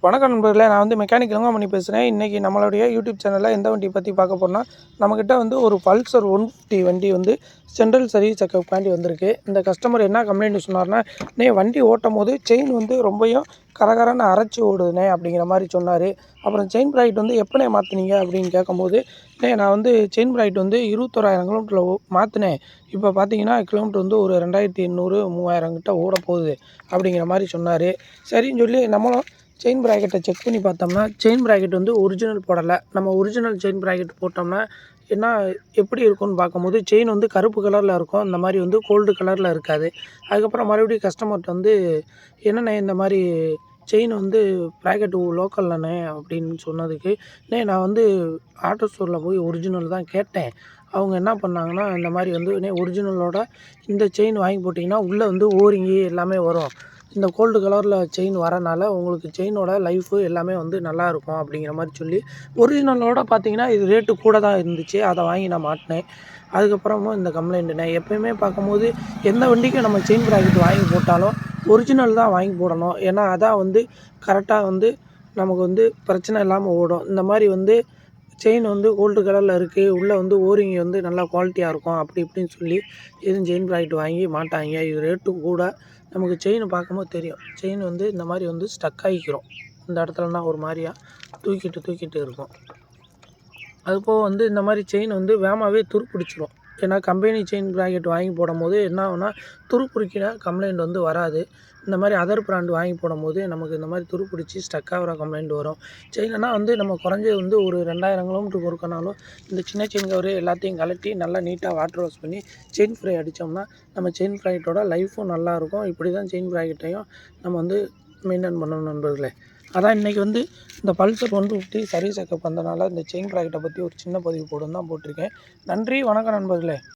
வணக்கம் நண்பர்களே, நான் மெக்கானிக் இளங்கோமணி பேசுகிறேன். இன்றைக்கி நம்மளுடைய யூடியூப் சேனலில் எந்த வண்டி பற்றி பார்க்க போகிறோம்னா, நம்மக்கிட்ட ஒரு பல்சர் 150 வண்டி சென்ட்ரல் சர்வீஸ் செக்கப்காண்டி வந்திருக்கு. இந்த கஸ்டமர் என்ன கம்ப்ளைண்ட் சொன்னார்னா, வண்டி ஓட்டும் போது செயின் ரொம்பவும் கரகரன்னு அரைச்சி ஓடுதுண்ணே அப்படிங்கிற மாதிரி சொன்னார். அப்புறம் செயின் ப்ராக்கெட் எப்போண்ணே மாற்றினீங்க அப்படின்னு கேட்கும்போது, நான் செயின் ப்ராக்கெட் 21,000 கிலோமீட்டரில் மாற்றினேன். இப்போ பார்த்தீங்கன்னா கிலோமீட்டர் ஒரு 2,800 3,000 கிட்ட ஓட போகுது அப்படிங்கிற மாதிரி சொன்னார். சரின்னு சொல்லி நம்மளும் செயின் ப்ராக்கெட்டை செக் பண்ணி பார்த்தோம்னா, செயின் ப்ராக்கெட் ஒரிஜினல் போடலை. நம்ம ஒரிஜினல் செயின் ப்ராக்கெட் போட்டோம்னா என்ன எப்படி இருக்கும்னு பார்க்கும்போது, செயின் கருப்பு கலரில் இருக்கும். இந்த மாதிரி கோல்டு கலரில் இருக்காது. அதுக்கப்புறம் மறுபடியும் கஸ்டமர்கிட்ட என்னண்ணே இந்த மாதிரி செயின் ப்ராக்கெட்டு லோக்கல்லண்ணே அப்படின்னு சொன்னதுக்கு, நான் ஆட்டோ ஸ்டோரில் போய் ஒரிஜினல் தான் கேட்டேன். அவங்க என்ன பண்ணாங்கன்னா, இந்த மாதிரி ஒரிஜினலோட இந்த செயின் வாங்கி போட்டிங்கன்னா உள்ளே ஓரிங்கி எல்லாமே வரும். இந்த கோல்டு கலரில் செயின் வரனால உங்களுக்கு செயினோட லைஃபு எல்லாமே நல்லாயிருக்கும் அப்படிங்கிற மாதிரி சொல்லி, ஒரிஜினலோட பார்த்தீங்கன்னா இது ரேட்டு கூட தான் இருந்துச்சு. அதை வாங்கி நான் மாட்டினேன். அதுக்கப்புறமும் இந்த கம்ப்ளைண்ட்டுண்ணே எப்போயுமே பார்க்கும்போது எந்த வண்டிக்கும் நம்ம செயின் ப்ராக்கெட் வாங்கி போட்டாலும் ஒரிஜினல் தான் வாங்கி போடணும். ஏன்னா அதான் கரெக்டாக நமக்கு பிரச்சனை இல்லாமல் ஓடும். இந்த மாதிரி செயின் கோல்டு கலரில் இருக்குது, உள்ளே ஓரிங்கி நல்லா குவாலிட்டியாக இருக்கும் அப்படி இப்படின்னு சொல்லி எதுவும் செயின் ப்ராக்கெட் வாங்கி மாட்டாங்க. இது ரேட்டும் கூட. நமக்கு செயின் பார்க்கும்போது தெரியும். செயின் இந்த மாதிரி ஸ்டக் ஆகிக்கிறோம். இந்த இடத்துலனா ஒரு மாதிரியா தூக்கிட்டு இருக்கும். அதுபோக இந்த மாதிரி செயின் வேகமாகவே துருப்பிடிச்சிரும். ஏன்னா கம்பெனி செயின் ப்ராக்கெட் வாங்கி போடும்போது என்ன ஆகும்னா, துருப்பிடிக்கிற கம்ப்ளைண்ட் வராது. இந்த மாதிரி அதர் பிராண்டு வாங்கி போடும்போது நமக்கு இந்த மாதிரி துருப்பிடிச்சி ஸ்டக் ஆகிற கம்ப்ளைண்ட் வரும். செயின்னா நம்ம குறைஞ்சது ஒரு 2,000 கிலோமீட்டருக்கு ஒருக்கனாலும் இந்த சின்ன செயின் கவரு எல்லாத்தையும் கழட்டி நல்லா நீட்டாக வாட்டர் வாஷ் பண்ணி செயின் ஃப்ரை அடித்தோம்னா நம்ம செயின் ப்ராக்கெட்டோட லைஃபும் நல்லாயிருக்கும். இப்படி தான் செயின் ப்ராக்கெட்டையும் நம்ம மெயின்டைன் பண்ணணும் நண்பர்களே. அதான் இன்றைக்கி இந்த பல்சர் 150 சர்வீஸ் செக்கப் வந்தனால இந்த செயின் ப்ராக்கெட்டை பற்றி ஒரு சின்ன பதிவு போட்டுன்னு தான் போட்டிருக்கேன். நன்றி, வணக்கம் நண்பர்களே.